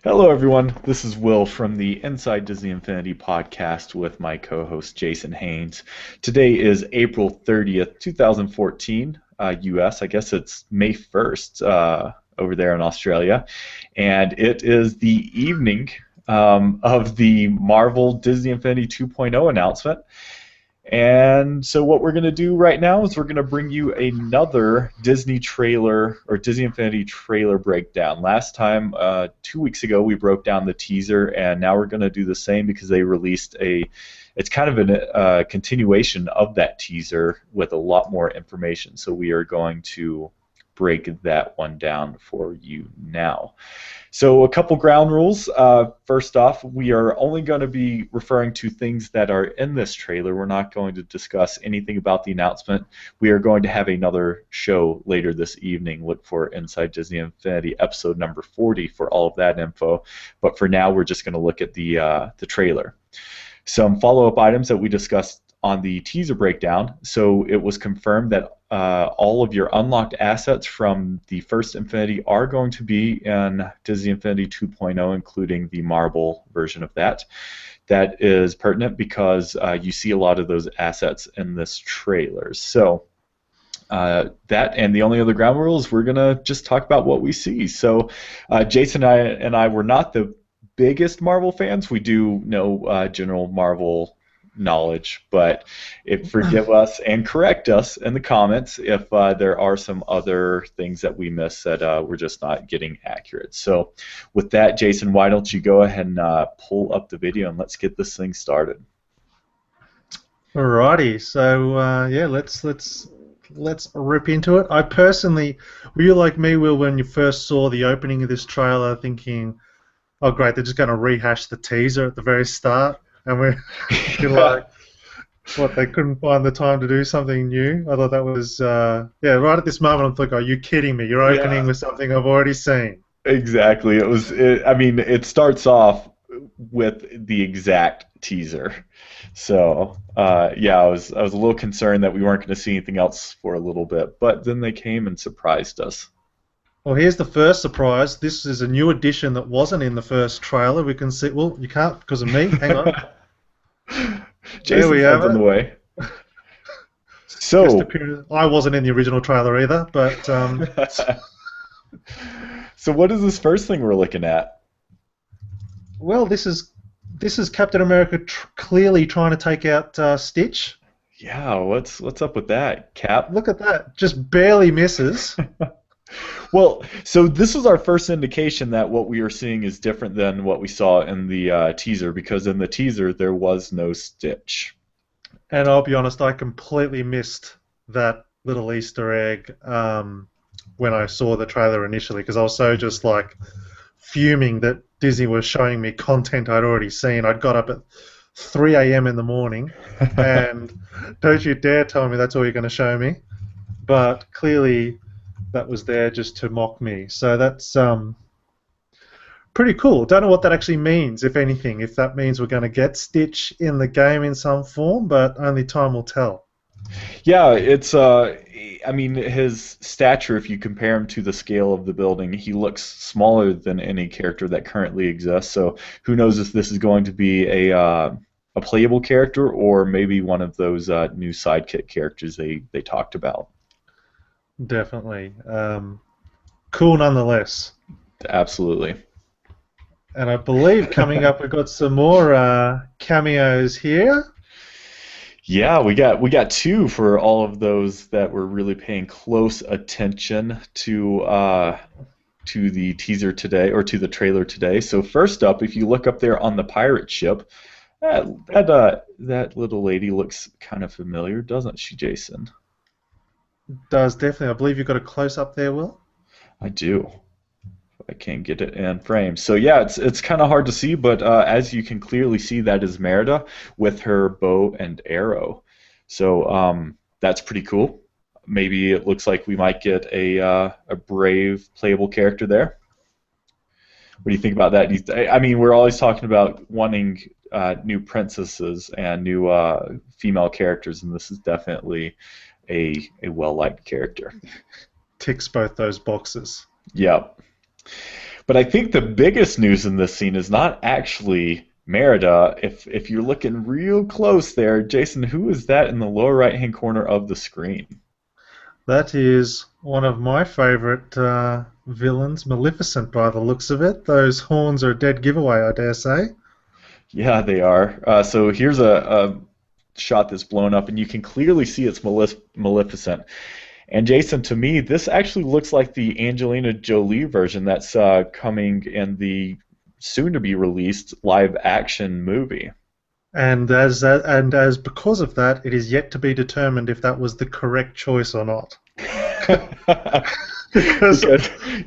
Hello, everyone. This is Will from the Inside Disney Infinity podcast with my co host Jason Haynes. Today is April 30th, 2014, US. I guess it's May 1st over there in Australia. And it is the evening of the Marvel Disney Infinity 2.0 announcement. And so what we're going to do right now is we're going to bring you another Disney trailer or Disney Infinity trailer breakdown. Last time, 2 weeks ago, we broke down the teaser, and now we're going to do the same because they released it's kind of a continuation of that teaser with a lot more information. So we are going to break that one down for you now. So a couple ground rules. First off, we are only going to be referring to things that are in this trailer. We're not going to discuss anything about the announcement. We are going to have another show later this evening. Look for Inside Disney Infinity episode number 40 for all of that info. But for now, we're just going to look at the trailer. Some follow-up items that we discussed on the teaser breakdown. So it was confirmed that all of your unlocked assets from the first Infinity are going to be in Disney Infinity 2.0, including the Marvel version of that. That is pertinent because you see a lot of those assets in this trailer. So that and the only other ground rules, we're going to just talk about what we see. So Jason and I were not the biggest Marvel fans. We do know general Marvel knowledge, but forgive us and correct us in the comments if there are some other things that we miss that we're just not getting accurate. So with that, Jason, why don't you go ahead and pull up the video and let's get this thing started. Alrighty, so yeah, let's rip into it. I personally, were you like me, Will, when you first saw the opening of this trailer, thinking, "Oh, great, they're just going to rehash the teaser at the very start," and you're like, "What? They couldn't find the time to do something new?" I thought that was, yeah, right at this moment, I'm thinking, "Are you kidding me? You're opening Yeah, with something I've already seen." exactly. I mean, it starts off with the exact teaser. So, yeah, I was a little concerned that we weren't going to see anything else for a little bit, but then they came and surprised us. Well, here's the first surprise. This is a new addition that wasn't in the first trailer. We can see. Well, you can't because of me. Hang on. There we Jason's have one's on the it. way. Guest So, appearance. I wasn't in the original trailer either, but so what is this first thing we're looking at? well, this is Captain America clearly trying to take out Stitch. Yeah, what's up with that, Cap? Look at that, just barely misses. Well, so this was our first indication that what we are seeing is different than what we saw in the teaser, because in the teaser there was no Stitch. And I'll be honest, I completely missed that little Easter egg when I saw the trailer initially because I was so just like fuming that Disney was showing me content I'd already seen. I'd got up at 3 a.m. in the morning, and don't you dare tell me that's all you're going to show me. But clearly, that was there just to mock me. So that's pretty cool. Don't know what that actually means, if anything. If that means we're going to get Stitch in the game in some form, but only time will tell. Yeah, I mean, his stature, if you compare him to the scale of the building, he looks smaller than any character that currently exists. So who knows if this is going to be a playable character or maybe one of those new sidekick characters they talked about. Definitely. Cool nonetheless. Absolutely. And I believe coming up we've got some more cameos here. Yeah, we got two for all of those that were really paying close attention to the teaser today or to the trailer today. So first up, if you look up there on the pirate ship, that little lady looks kind of familiar, doesn't she, Jason? Does definitely. I believe you've got a close up there, Will. I do. I can't get it in frame. So yeah, it's kind of hard to see, but as you can clearly see, that is Merida with her bow and arrow. So that's pretty cool. Maybe it looks like we might get a brave playable character there. What do you think about that? I mean, we're always talking about wanting new princesses and new female characters, and this is definitely a well-liked character. Ticks both those boxes. Yep. But I think the biggest news in this scene is not actually Merida. If you're looking real close there, Jason, who is that in the lower right-hand corner of the screen? That is one of my favourite villains, Maleficent, by the looks of it. Those horns are a dead giveaway, I dare say. Yeah, they are. So here's a shot that's blown up, and you can clearly see it's Maleficent. And Jason, to me, this actually looks like the Angelina Jolie version that's coming in the soon-to-be released live-action movie. And as because of that, it is yet to be determined if that was the correct choice or not. Because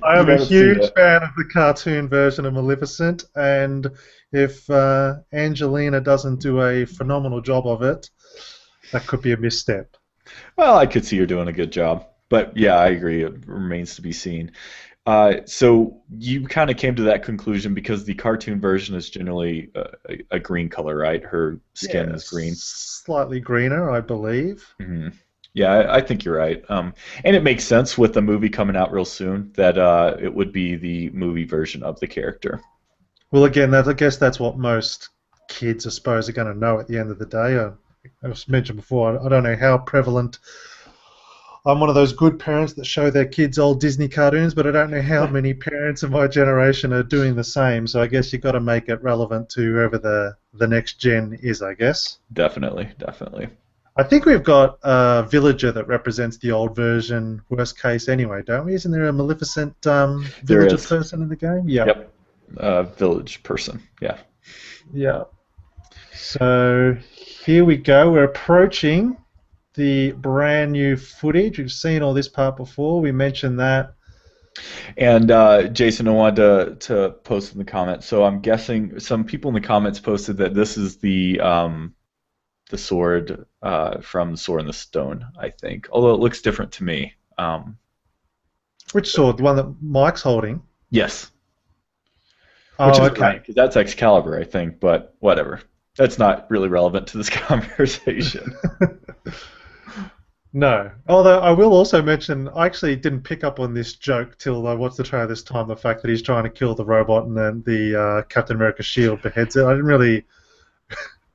I am a huge fan of the cartoon version of Maleficent, and if Angelina doesn't do a phenomenal job of it, that could be a misstep. Well, I could see her doing a good job. But yeah, I agree. It remains to be seen. So you kind of came to that conclusion because the cartoon version is generally a green color, right? Her skin is green. Slightly greener, I believe. Hmm. Yeah, I think you're right. And it makes sense with the movie coming out real soon that it would be the movie version of the character. Well, again, I guess that's what most kids, I suppose, are going to know at the end of the day. I've mentioned before, I don't know how prevalent. I'm one of those good parents that show their kids old Disney cartoons, but I don't know how many parents of my generation are doing the same. So I guess you've got to make it relevant to whoever the next gen is, I guess. Definitely, definitely. I think we've got a villager that represents the old version, worst case anyway, don't we? Isn't there a Maleficent villager person in the game? Yeah. Yep. Village person, yeah. Yeah. So here we go. We're approaching the brand new footage. We've seen all this part before. We mentioned that. And Jason, I wanted to post in the comments. So I'm guessing some people in the comments posted that this is the sword from Sword in the Stone, I think. Although it looks different to me. Which sword? The one that Mike's holding? Yes. Which Oh, is okay. right, because that's Excalibur, I think. But whatever. That's not really relevant to this conversation. No. Although I will also mention, I actually didn't pick up on this joke till I watched the trailer this time, the fact that he's trying to kill the robot and then the Captain America shield beheads it. I didn't really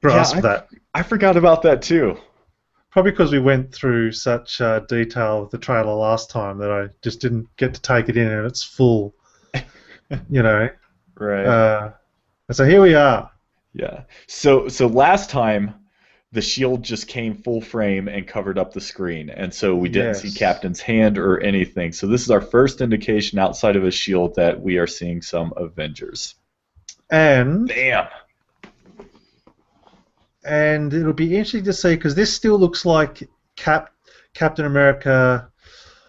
grasp that. I forgot about that too. Probably because we went through such detail with the trailer last time that I just didn't get to take it in its full, you know. Right. So here we are. Yeah. So last time the shield just came full frame and covered up the screen, and so we didn't see Captain's hand or anything. So this is our first indication outside of a shield that we are seeing some Avengers. And damn. And it'll be interesting to see because this still looks like Captain America.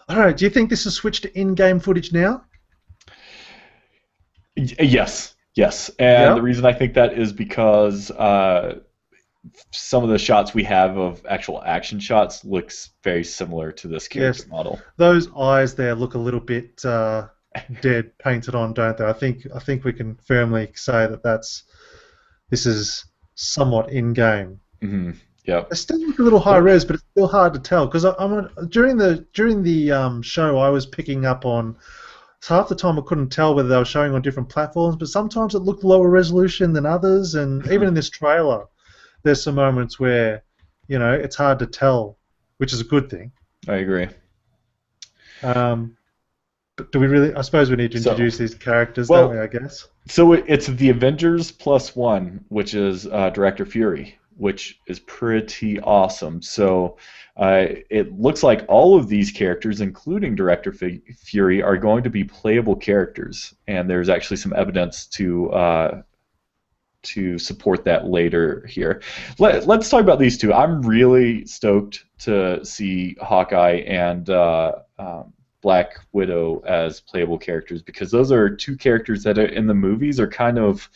I don't know. Do you think this is switched to in-game footage now? Yes. And the reason I think that is because some of the shots we have of actual action shots looks very similar to this character model. Those eyes there look a little bit dead painted on, don't they? I think we can firmly say that this is somewhat in-game. Mm-hmm. Yep. They still look a little high res, but it's still hard to tell because during the show I was picking up on. So half the time I couldn't tell whether they were showing on different platforms, but sometimes it looked lower resolution than others, and even in this trailer, there's some moments where, it's hard to tell, which is a good thing. I agree. But do we really? I suppose we need to introduce these characters, don't we? I guess. So it's the Avengers +1, which is Director Fury, which is pretty awesome. So it looks like all of these characters, including Director Fury, are going to be playable characters, and there's actually some evidence to support that later here. Let's talk about these two. I'm really stoked to see Hawkeye and Black Widow as playable characters because those are two characters that are in the movies are kind of,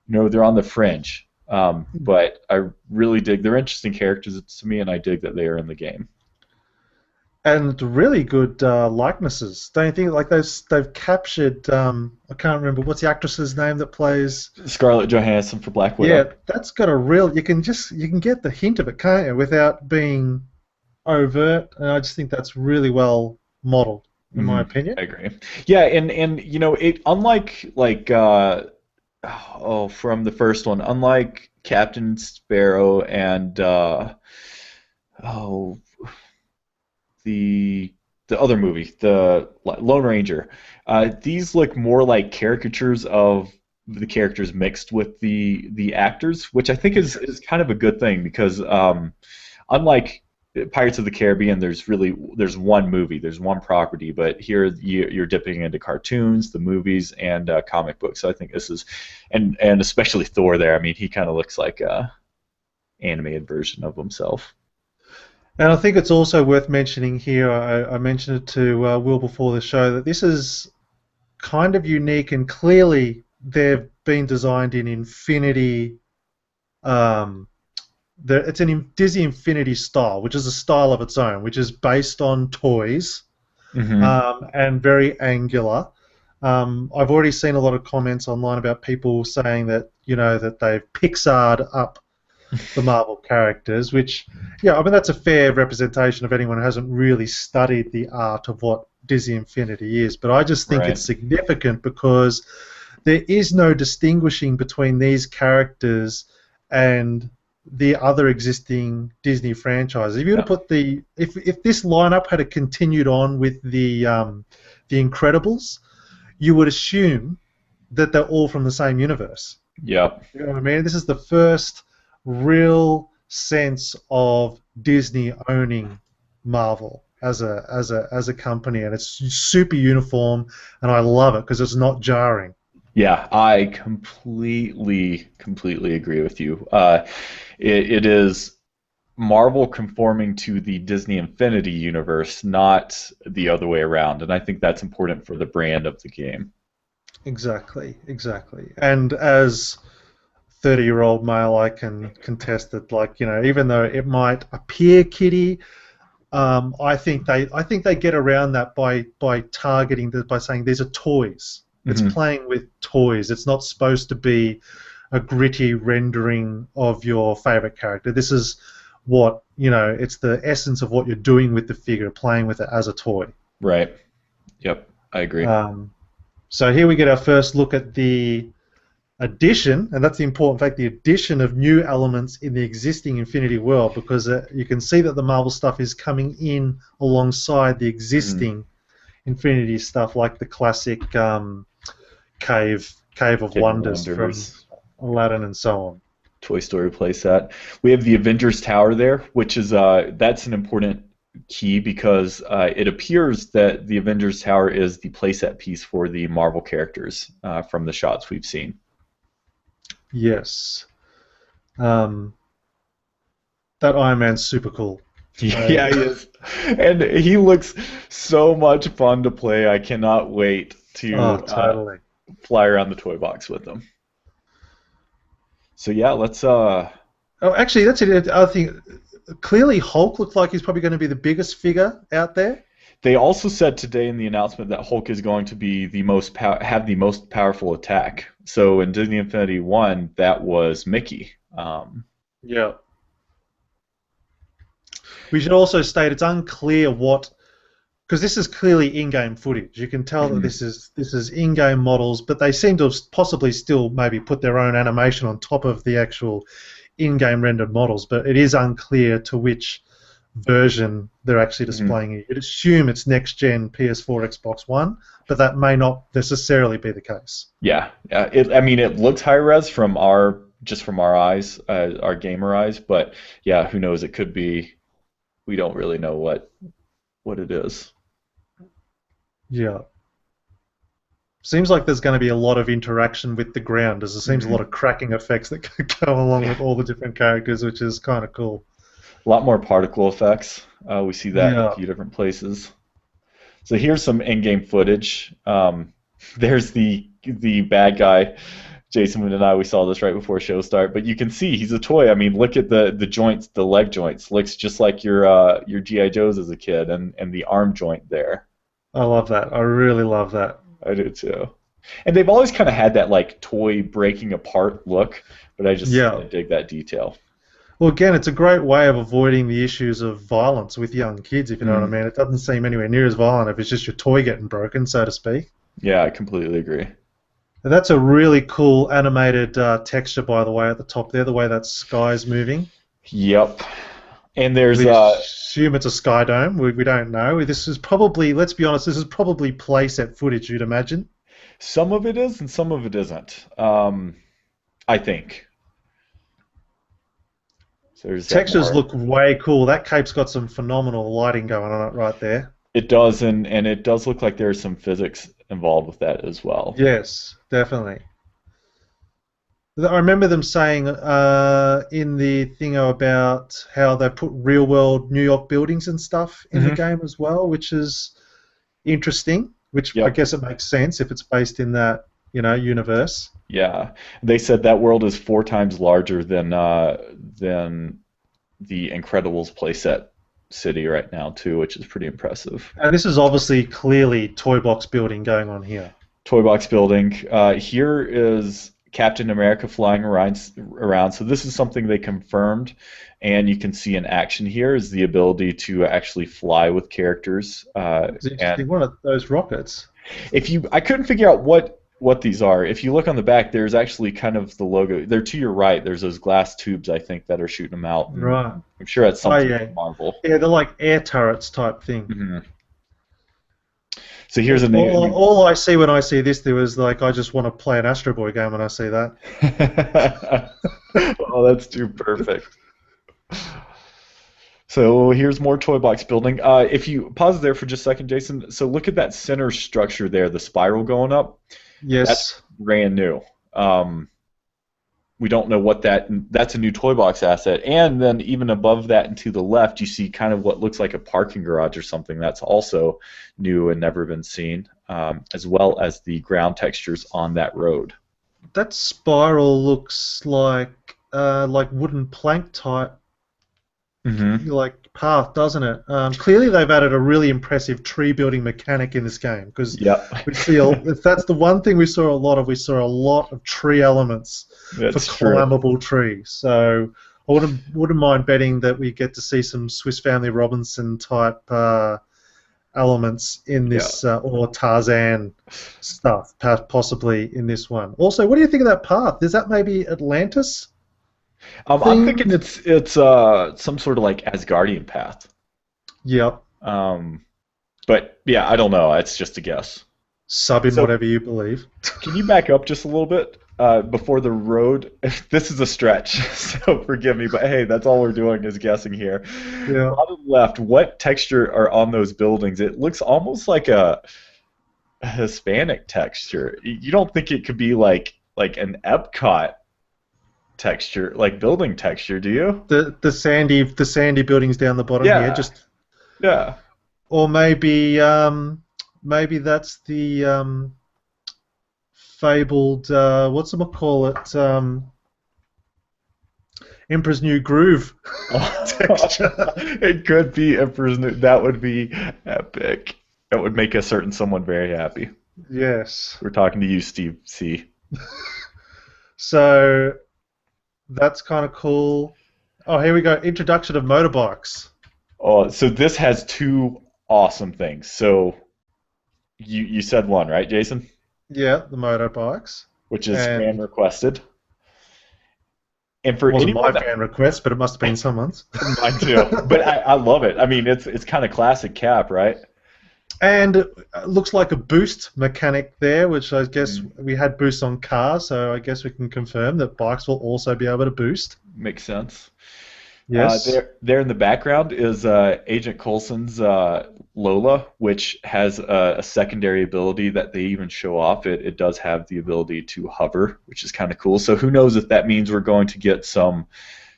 they're on the fringe. But I really dig. They're interesting characters to me, and I dig that they are in the game. And really good likenesses. Don't you think? Like they've captured. I can't remember what's the actress's name that plays Scarlett Johansson for Black Widow. Yeah, that's got a real. You can get the hint of it, can't you, without being overt. And I just think that's really well modeled. in my I opinion. agree. Yeah, and it unlike like from the first one, unlike Captain Sparrow and oh the the other movie, the Lone Ranger. These look more like caricatures of the characters mixed with the actors, which I think is kind of a good thing because unlike Pirates of the Caribbean, there's one movie, there's one property, but here you're dipping into cartoons, the movies, and comic books. So I think this is, and especially Thor there. I mean, he kind of looks like a animated version of himself. And I think it's also worth mentioning here. I mentioned it to Will before the show that this is kind of unique, and clearly they've been designed in Infinity. Um, it's an Disney Infinity style, which is a style of its own, which is based on toys Hmm. and very angular. I've already seen a lot of comments online about people saying that that they've Pixar'd up the Marvel characters, which yeah, I mean that's a fair representation of anyone who hasn't really studied the art of what Disney Infinity is. But I just think it's Right. significant because there is no distinguishing between these characters and the other existing Disney franchises. If you were to No. put if this lineup had continued on with the Incredibles, you would assume that they're all from the same universe. Yep. You know what I mean? This is the first real sense of Disney owning Marvel as a company, and it's super uniform, and I love it because it's not jarring. Yeah, I completely agree with you. It is Marvel conforming to the Disney Infinity universe, not the other way around, and I think that's important for the brand of the game. Exactly, exactly. And as 30-year-old male, I can contest that. Like even though it might appear kiddie, I think they get around that by targeting by saying these are toys. It's Hmm. playing with toys. It's not supposed to be a gritty rendering of your favorite character. This is what it's the essence of what you're doing with the figure, playing with it as a toy. Right. Yep. I agree. Um, so here we get our first look at the addition, and that's the important fact, the addition of new elements in the existing Infinity World, because you can see that the Marvel stuff is coming in alongside the Hmm. existing Infinity stuff, like the classic Cave of Cave of Wonders from Wonders, Aladdin and so on. Toy Story playset. We have the Avengers Tower there, which is that's an important key because it appears that the Avengers Tower is the playset piece for the Marvel characters from the shots we've seen. Yes. Um, that Iron Man's super cool. Uh, Yeah, he is, and he looks so much fun to play. I cannot wait oh, to totally. fly around the toy box with them. So yeah, let's Oh, actually, that's it. The other thing, clearly Hulk looks like he's probably going to be the biggest figure out there. They also said today in the announcement that Hulk is going to be have the most powerful attack. So in Disney Infinity 1, that was Mickey. Yeah. We should also state it's unclear what, because this is clearly in-game footage. You can tell that Mhm. this is in-game models, but they seem to have possibly still maybe put their own animation on top of the actual in-game rendered models. But it is unclear to which version they're actually Mhm. displaying it. You'd assume it's next-gen PS4, Xbox One, but that may not necessarily be the case. Yeah, yeah. I mean, it looks high res from our eyes, our gamer eyes, but yeah, who knows? It could be. We don't really know what it is. Yeah. Seems like there's going to be a lot of interaction with the ground, as there seems a lot Mhm. of cracking effects that could go along Yeah, with all the different characters, which is kind of cool. a lot more particle effects. We see that in a Yeah. few different places. So here's some in-game footage. There's the bad guy. Jason and I, we saw this right before show start, but you can see he's a toy. I mean, look at the joints, the leg joints. Looks just like your GI Joes as a kid, and the arm joint there. I love that. I really love that. I do too. And they've always kind of had that like toy breaking apart look, but I Yeah. dig that detail. Well, again, it's a great way of avoiding the issues of violence with young kids, if you know what I Mm. mean. It doesn't seem anywhere near as violent if it's just your toy getting broken, so to speak. Yeah, I completely agree. And that's a really cool animated texture, by the way, at the top there, the way that sky's moving. Yep. And there's We assume it's a sky dome. We don't know. This is probably, let's be honest, this is probably playset footage, you'd imagine. some of it is and some of it isn't. I think. So there's that Textures more. look way cool. That cape's got some phenomenal lighting going on it right there. It does, and it does look like there's some physics involved with that as well. Yes, definitely. I remember them saying in the thing about how they put real-world New York buildings and stuff in the Hmm. game as well, which is interesting. Which I Yep. guess it makes sense if it's based in that universe. Yeah. They said that world is 4 times larger than the Incredibles playset city right now too, which is pretty impressive. And this is obviously clearly toy box building going on here. Toy box building. Here is Captain America flying around. So this is something they confirmed, and you can see in action here is the ability to actually fly with characters. It's And interesting. One of those rockets. I couldn't figure out what these are. If you look on the back, there's actually kind of the logo. They're to your right. There's those glass tubes, I think, that are shooting them out. And Right. I'm sure that's Oh something yeah. from Marvel. Yeah, they're like air turrets type thing. Hmm. So here's a name. All I see when I see this, there was like, I just want to play an Astro Boy game when I see that. Oh, that's too perfect. So here's more toy box building. If you pause there for just a second, Jason, so look at that center structure there, the spiral going up. That's Yes, brand new. Um, we don't know what that's a new toy box asset. And then even above that and to the left, you see kind of what looks like a parking garage or something that's also new and never been seen, as well as the ground textures on that road. that spiral looks like wooden plank type Hmm. like path, doesn't it? Clearly, they've added a really impressive tree building mechanic in this game because Yep, we see if that's the one thing we saw a lot of. We saw a lot of tree elements for that's true. climbable trees. So I wouldn't mind betting that we get to see some Swiss Family Robinson type elements in Yeah. this, or Tarzan stuff, possibly in this one. Also, what do you think of that path? Is that maybe Atlantis I'm theme? thinking it's some sort of like Asgardian path. Yep. Um, but yeah, I don't know. It's just a guess. Sub in So whatever you believe. can you back up just a little bit before the road? This is a stretch, so forgive me. But hey, that's all we're doing is guessing here. Yeah. On the left, what texture are on those buildings? It looks almost like a Hispanic texture. You don't think it could be like an Epcot texture, like building texture, do you? The sandy buildings down the bottom here, Yeah, just yeah. or maybe that's the fabled what's it call it Emperor's New Groove texture. It could be Emperor's New. That would be epic. That would make a certain someone very happy. Yes. We're talking to you, Steve C. So that's kind of cool. Oh, here we go. Introduction of motorbikes. Oh, so this has two awesome things. So you said one, right, Jason? Yeah, the motorbikes. Which is fan And requested. And it for wasn't my anyone fan request, but it must have been someone's. mine too. But I love it. I mean, it's kind of classic Cap, right? And it looks like a boost mechanic there, which I guess Mm, we had boosts on cars, so I guess we can confirm that bikes will also be able to boost. makes sense. Yes. There in the background is Agent Coulson's Lola, which has a secondary ability that they even show off. It does have the ability to hover, which is kind of cool. So who knows if that means we're going to get some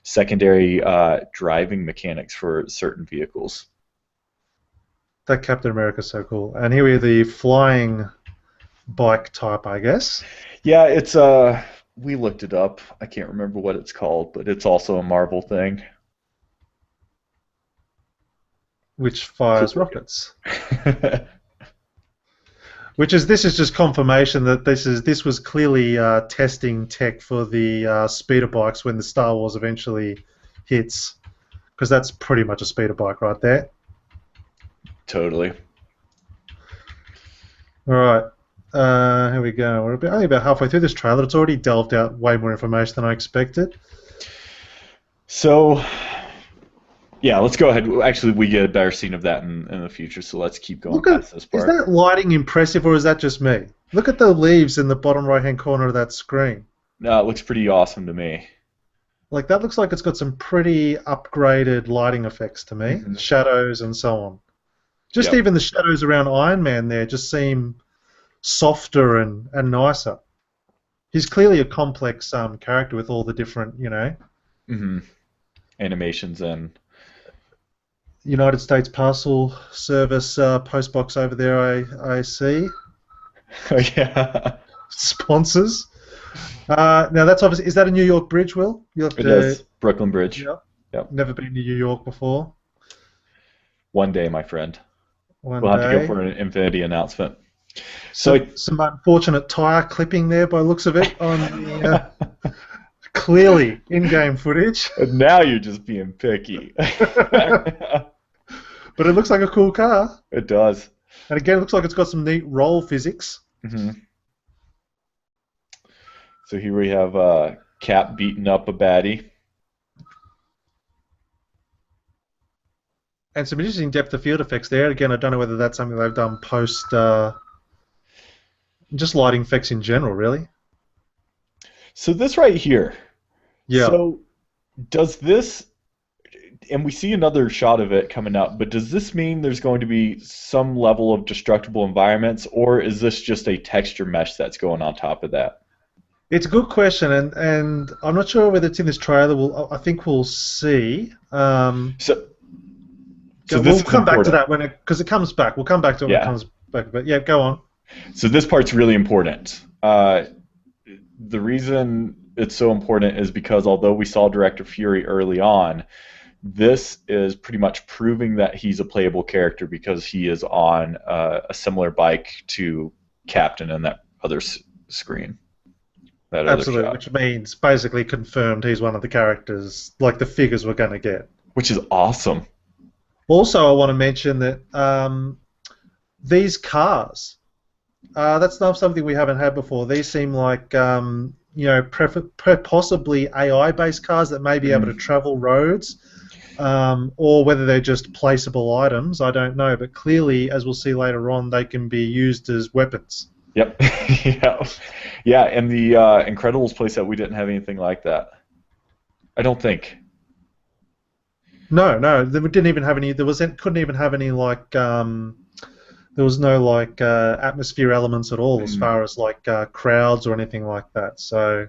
secondary driving mechanics for certain vehicles. That Captain America's so cool. And here we have the flying bike type, I guess, Yeah, it's we looked it up. I can't remember what it's called, but it's also a Marvel thing. which Cool fires looking. rockets. This is just confirmation that this was clearly testing tech for the speeder bikes when the Star Wars eventually hits, because that's pretty much a speeder bike right there. Totally. All right. Here we go. We're only about halfway through this trailer. It's already delved out way more information than I expected. So, yeah, let's go ahead. Actually, we get a better scene of that in the future, so let's keep going past this part. Is that lighting impressive, or is that just me? Look at the leaves in the bottom right-hand corner of that screen. No, it looks pretty awesome to me. Like, that looks like it's got some pretty upgraded lighting effects to me. Mhm. Shadows and so on. Just Yep. even the shadows around Iron Man there just seem softer and nicer. He's clearly a complex character with all the different, Hmm. Animations and United States Parcel Service postbox over there. I see yeah, sponsors. Now that's obviously, is that a New York bridge, Will? You have it to. is Brooklyn Bridge. Yeah. Yep. Never been to New York before. One day, my friend. One We'll have to go day. for an Infinity announcement. So Some unfortunate tire clipping there by looks of it on the clearly in-game footage. now you're just being picky. But it looks like a cool car. It does. And again, it looks like it's got some neat roll physics. Hmm. So here we have Cap beating up a baddie. And some interesting depth of field effects there. Again, I don't know whether that's something they've done post... just lighting effects in general, really. So this right here. Yeah. So does this, and we see another shot of it coming up, but does this mean there's going to be some level of destructible environments, or is this just a texture mesh that's going on top of that? It's a good question, and I'm not sure whether it's in this trailer. I think we'll see. So this we'll is come back to important. that because it comes back. We'll come back to it when it Yeah. comes back. But yeah, go on. So this part's really important. The reason it's so important is because although we saw Director Fury early on, this is pretty much proving that he's a playable character because he is on a similar bike to Captain in that other screen. That other Absolutely, shot. which means basically confirmed he's one of the characters, like the figures we're going to get. Which is awesome. Also, I want to mention that these cars, that's not something we haven't had before. These seem like, possibly AI-based cars that may be able to travel roads, or whether they're just placeable items, I don't know. But clearly, as we'll see later on, they can be used as weapons. Yep. Yeah, and the Incredibles playset, we didn't have anything like that. I don't think. No, they didn't even have any. Couldn't even have any like. There was no like atmosphere elements at all, as far as like crowds or anything like that. So.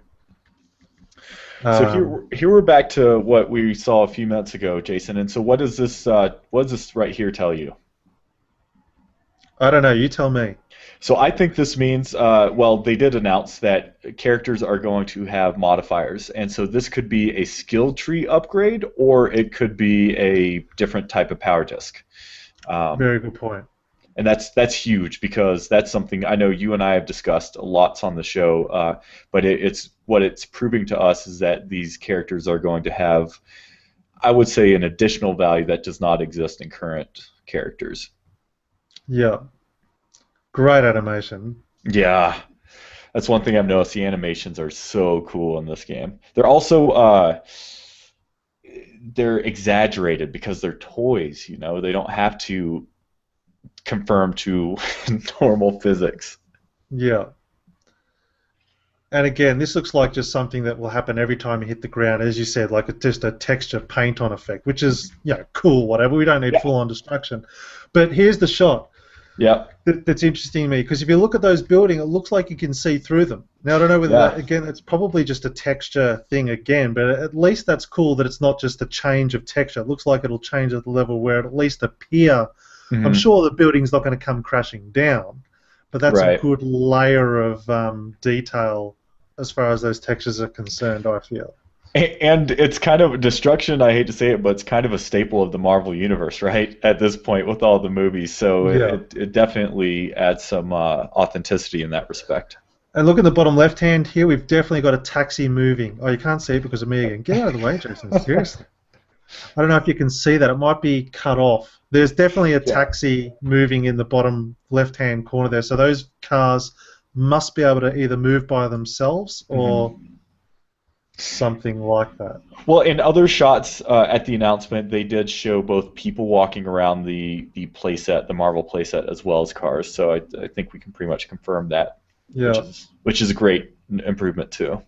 So here we're back to what we saw a few minutes ago, Jason. And so what does this right here tell you? I don't know. You tell me. So I think this means, well, they did announce that characters are going to have modifiers, and so this could be a skill tree upgrade, or it could be a different type of power disc. Very good point. And that's huge because that's something I know you and I have discussed lots on the show. But it's what it's proving to us is that these characters are going to have, I would say, an additional value that does not exist in current characters. Yeah. Great animation. Yeah, that's one thing I've noticed. The animations are so cool in this game. They're also they're exaggerated because they're toys. They don't have to conform to normal physics. Yeah. And again, this looks like just something that will happen every time you hit the ground, as you said, like just a texture paint-on effect, which is cool, whatever. We don't need full-on destruction. But here's the shot. Yeah. That's interesting to me, because if you look at those buildings, it looks like you can see through them. Now, I don't know whether that, again, it's probably just a texture thing again, but at least that's cool that it's not just a change of texture. It looks like it'll change at the level where it at least appear. I'm sure the building's not going to come crashing down, but that's a good layer of detail as far as those textures are concerned, I feel. And it's kind of destruction, I hate to say it, but it's kind of a staple of the Marvel Universe, right, at this point with all the movies. So it definitely adds some authenticity in that respect. And look at the bottom left-hand here. We've definitely got a taxi moving. Oh, you can't see it because of me again. Get out of the way, Jason. Seriously. I don't know if you can see that. It might be cut off. There's definitely a Yeah. taxi moving in the bottom left-hand corner there. So those cars must be able to either move by themselves or Hmm. something like that. Well, in other shots at the announcement, they did show both people walking around the playset, the Marvel playset, as well as cars. So I think we can pretty much confirm that, Yeah. which is a great improvement too.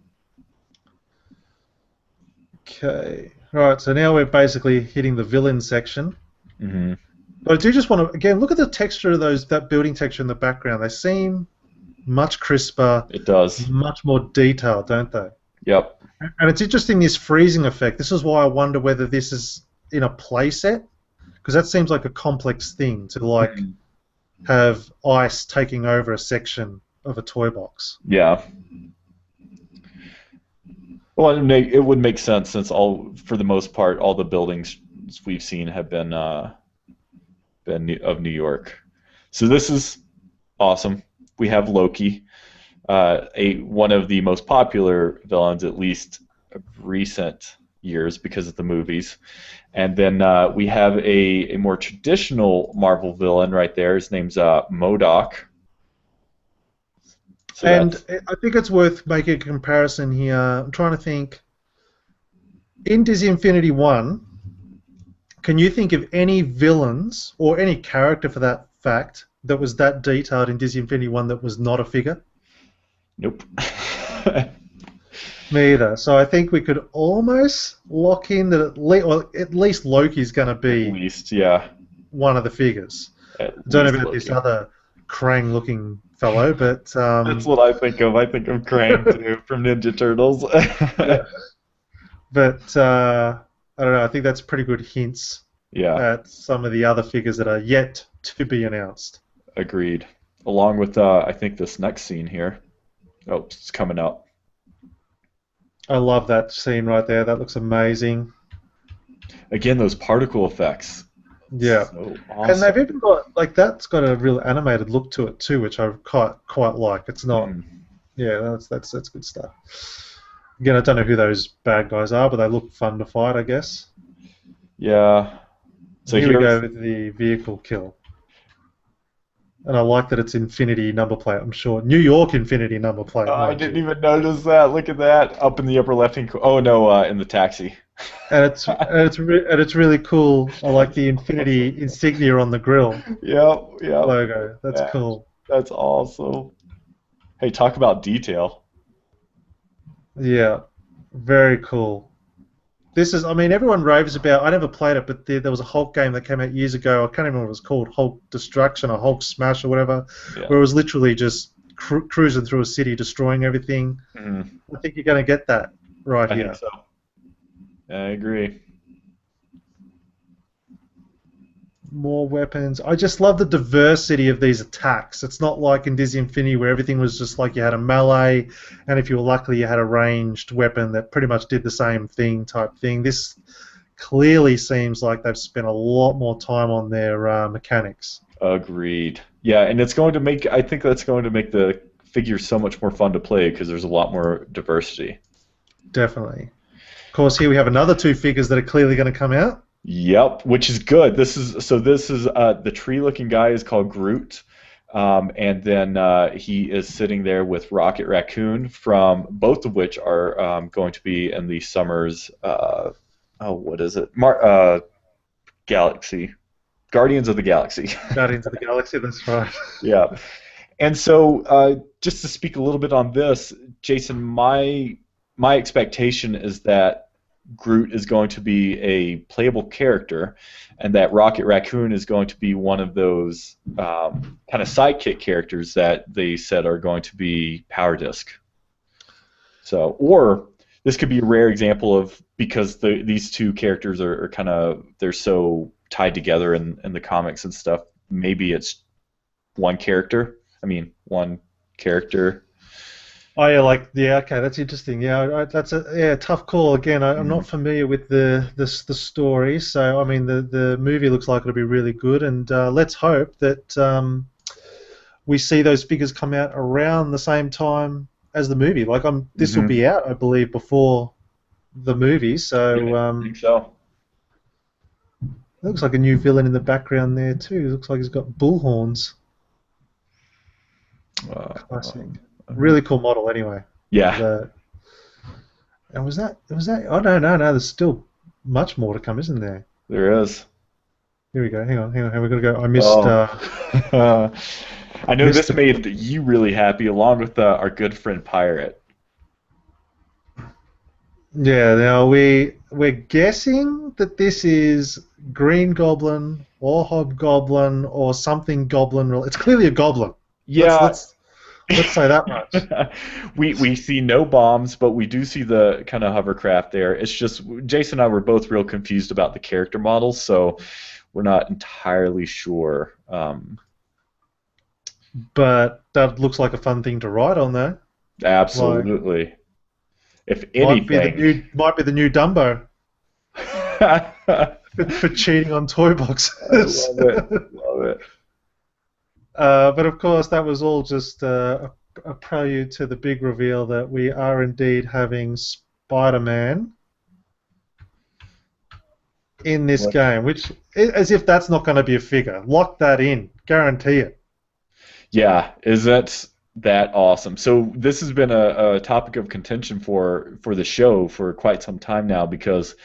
Okay. All right. So now we're basically hitting the villain section. Hmm. But I do just want to again look at the texture of that building texture in the background. They seem much crisper, It does. much more detailed, don't they? Yep. And it's interesting, this freezing effect. This is why I wonder whether this is in a playset, because that seems like a complex thing to like Mhm. have ice taking over a section of a toy box. Yeah. Well, it would make sense since for the most part, all the buildings we've seen have been of New York. So this is awesome. We have Loki, a one of the most popular villains, at least of recent years because of the movies. And then we have a more traditional Marvel villain right there. His name's MODOK. So And that's I think it's worth making a comparison here. I'm trying to think. In Disney Infinity 1, can you think of any villains, or any character for that fact, that was that detailed in Disney Infinity 1 that was not a figure? nope. Me either. So I think we could almost lock in that at least Loki's going to At be least, yeah. one of the figures. At I don't know least about this Loki. other Krang-looking fellow, but That's what I think of. I think of Krang too from Ninja Turtles. yeah. But I don't know. I think that's pretty good hints Yeah, at some of the other figures that are yet to be announced. agreed. Along with I think this next scene here. Oh, it's coming up. I love that scene right there. That looks amazing. Again, those particle effects. Yeah. So And they've awesome. even got like that's got a real animated look to it too, which I quite like. It's not. Mhm. Yeah, that's good stuff. Again, I don't know who those bad guys are, but they look fun to fight, I guess. Yeah. And So here we here's go with the vehicle kill. And I like that it's Infinity number plate. I'm sure New York Infinity number plate, I mind didn't you. even notice that. Look at that up in the upper left hand. Oh no, in the taxi. And it's really cool. I like That's the Infinity awesome. insignia on the grill Yep, yep. logo. That's Yeah, cool. that's awesome. Hey, talk about detail. Yeah, very cool. This is, I mean, everyone raves about. I never played it, but there was a Hulk game that came out years ago. I can't remember what it was called, Hulk Destruction or Hulk Smash or whatever, Yeah. where it was literally just cruising through a city, destroying everything. Mhm. I think you're going to get that right I think here. so. I agree. More weapons. I just love the diversity of these attacks. It's not like in Disney Infinity where everything was just like you had a melee, and if you were lucky, you had a ranged weapon that pretty much did the same thing type thing. This clearly seems like they've spent a lot more time on their mechanics. Agreed. Yeah, and it's going to make. I think that's going to make the figure so much more fun to play because there's a lot more diversity. Definitely. Of course, here we have another two figures that are clearly going to come out. Yep, which is good. This is the tree-looking guy is called Groot, and then he is sitting there with Rocket Raccoon, from both of which are going to be in the summer's what is it? Galaxy Guardians of the Galaxy. Guardians of the Galaxy, that's right. Yeah, and so just to speak a little bit on this, Jason, my expectation is that Groot is going to be a playable character, and that Rocket Raccoon is going to be one of those kind of sidekick characters that they said are going to be Power Disc. So, or this could be a rare example of because these two characters are kind of they're so tied together in the comics and stuff. Maybe it's one character. I mean, one character. Oh yeah, okay, that's interesting. Yeah, that's a tough call. Again, I'm not familiar with the story, so I mean the movie looks like it'll be really good, and let's hope that we see those figures come out around the same time as the movie. Like this will Mm-hmm. be out, I believe, before the movie, Yeah, so I think so. looks like a new villain in the background there too. It looks like he's got bull horns. Classic. Okay. Really cool model anyway. Yeah, The and was that? Oh no. There's still much more to come, isn't there? there is. Here we go. Hang on. We're gonna go. I missed Oh. I know missed this the. made you really happy, along with our good friend Pirate. Yeah. Now we're guessing that this is Green Goblin or Hobgoblin or something Goblin. It's clearly a Goblin. Let's Yeah, let's let's say that much. we see no bombs, but we do see the kind of hovercraft there. It's just Jason and I were both real confused about the character models, so we're not entirely sure. But that looks like a fun thing to write on there. Like Absolutely. If might be the anything. new Dumbo I for cheating on toy boxes. love it. Love it. But of course, that was all just a prelude to the big reveal that we are indeed having Spider-Man in this What? game, which, as if that's not going to be a figure. Lock that in. Guarantee it. Yeah, isn't that awesome? So this has been a topic of contention for the show for quite some time now because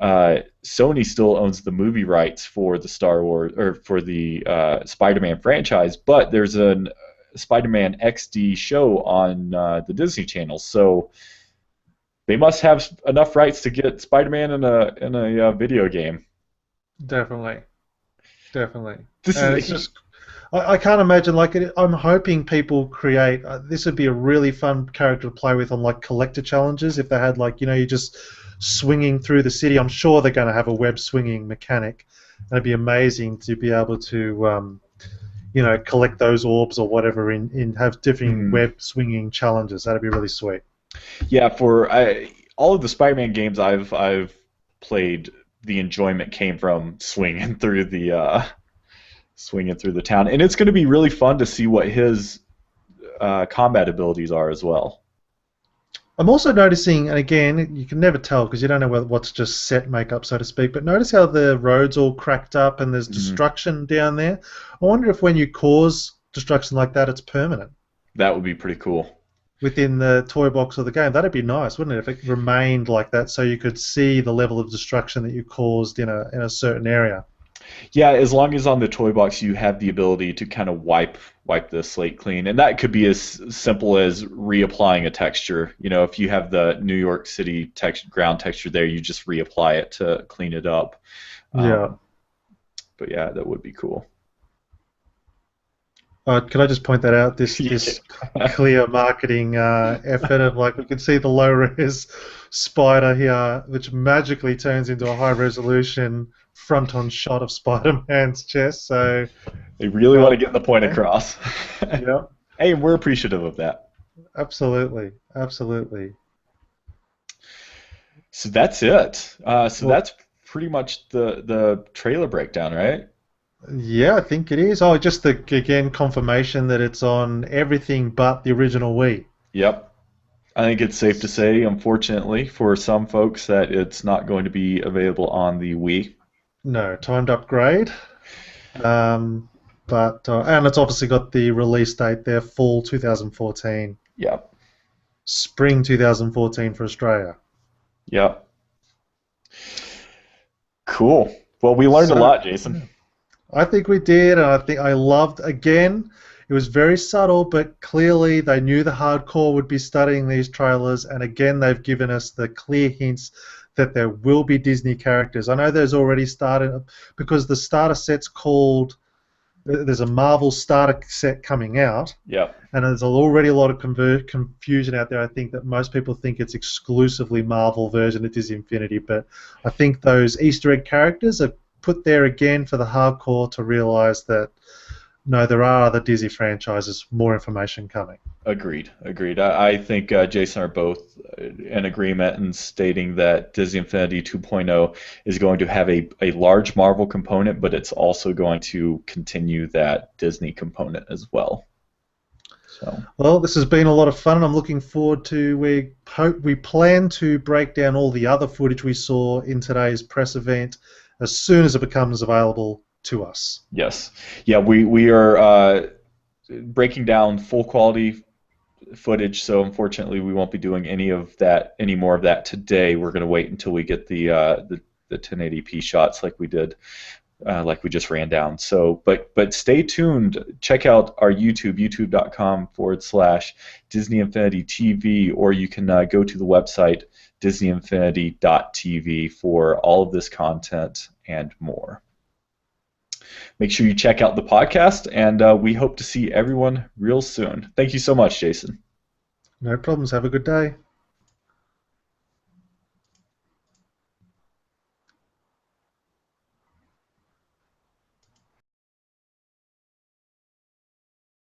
Sony still owns the movie rights for the Star Wars or for the Spider-Man franchise, but there's a Spider-Man XD show on the Disney Channel, so they must have enough rights to get Spider-Man in a video game. Definitely. Definitely. This And is it's just I can't imagine I'm hoping people create this would be a really fun character to play with on like collector challenges if they had like you're just swinging through the city. I'm sure they're going to have a web swinging mechanic, and it'd be amazing to be able to collect those orbs or whatever in have different Mhm. web swinging challenges. That'd be really sweet. Yeah, for all of the Spider-Man games I've played, the enjoyment came from swinging through the town, and it's going to be really fun to see what his combat abilities are as well. I'm also noticing, and again, you can never tell because you don't know what's just set makeup, so to speak, but notice how the road's all cracked up and there's Mhm. destruction down there. I wonder if when you cause destruction like that, it's permanent That would be pretty cool. within the toy box of the game. That'd be nice, wouldn't it, if it remained like that so you could see the level of destruction that you caused in a certain area. Yeah, as long as on the toy box you have the ability to kind of wipe the slate clean, and that could be as simple as reapplying a texture. If you have the New York City ground texture there, you just reapply it to clean it up. Yeah. Um, but yeah, that would be cool. Could I just point that out? This clear marketing effort of like we can see the low res spider here, which magically turns into a high resolution front on shot of Spider-Man's chest. So, They really want well, to get the point okay. across. Yeah, Hey, we're appreciative of that. absolutely. So that's it. So Well, that's pretty much the trailer breakdown, right? yeah, I think it is. Oh, just again confirmation that it's on everything but the original Wii. Yep. I think it's safe to say, unfortunately, for some folks, that it's not going to be available on the Wii. No, timed upgrade. Um, but and it's obviously got the release date there, fall 2014, Yep. spring 2014 for Australia. Yep. Cool. Well, we learned a So lot, Jason. I think we did, and I think I loved again. It was very subtle, but clearly they knew the hardcore would be studying these trailers, and again they've given us the clear hints that there will be Disney characters. I know there's already started because the starter set's called. There's a Marvel starter set coming out, Yep. and there's already a lot of confusion out there. I think that most people think it's exclusively Marvel version of Disney Infinity, but I think those Easter egg characters are put there again for the hardcore to realize that no, there are other Disney franchises. More information coming. Agreed. Agreed. I think Jason are both in agreement in stating that Disney Infinity 2.0 is going to have a large Marvel component, but it's also going to continue that Disney component as well. So. Well, this has been a lot of fun, and I'm looking forward to. We plan to break down all the other footage we saw in today's press event as soon as it becomes available to us. Yes. Yeah, we are breaking down full quality footage, so unfortunately we won't be doing any more of that today. We're going to wait until we get the 1080p shots like we did, like we just ran down. So, but stay tuned. Check out our YouTube, youtube.com/Disney Infinity TV, or you can go to the website DisneyInfinity.tv for all of this content and more. Make sure you check out the podcast, and we hope to see everyone real soon. Thank you so much, Jason. No problems. Have a good day.